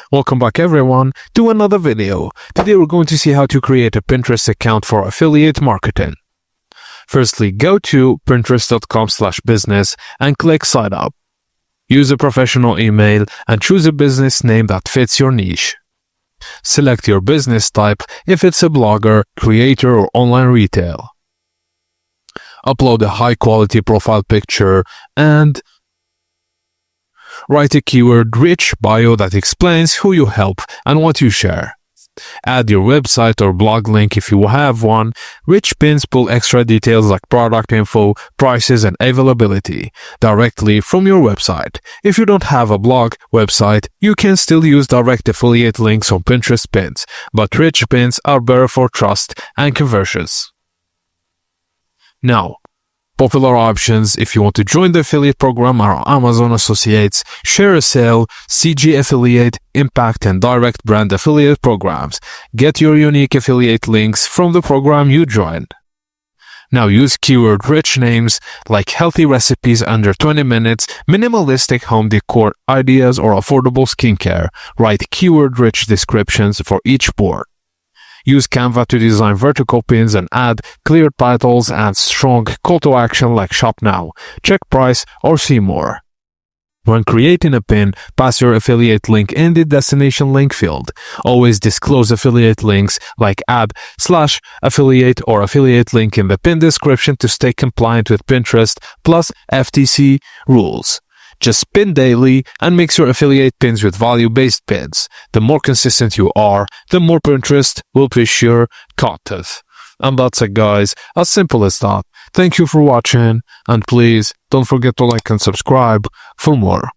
Welcome back everyone to another video. Today we're going to see how to create a Pinterest account for affiliate marketing. Firstly, go to pinterest.com/business and click sign up. Use a professional email and choose a business name that fits your niche. Select your business type if it's a blogger, creator, or online retail. Upload a high-quality profile picture and write a keyword-rich bio that explains who you help and what you share. Add your website or blog link if you have one. Rich pins pull extra details like product info, prices, and availability directly from your website. If you don't have a blog website, you can still use direct affiliate links on Pinterest pins, but rich pins are better for trust and conversions. Now, popular options if you want to join the affiliate program are Amazon Associates, Share a Sale, CG Affiliate, Impact, and Direct Brand Affiliate programs. Get your unique affiliate links from the program you joined. Now use keyword-rich names like healthy recipes under 20 minutes, minimalistic home decor ideas, or affordable skincare. Write keyword-rich descriptions for each board. Use Canva to design vertical pins and add clear titles and strong call to action like shop now, check price, or see more. When creating a pin, pass your affiliate link in the destination link field. Always disclose affiliate links like add/affiliate or affiliate link in the pin description to stay compliant with Pinterest plus FTC rules. Just pin daily and mix your affiliate pins with value-based pins. The more consistent you are, the more Pinterest will push your content. And that's it, guys. As simple as that. Thank you for watching, and please don't forget to like and subscribe for more.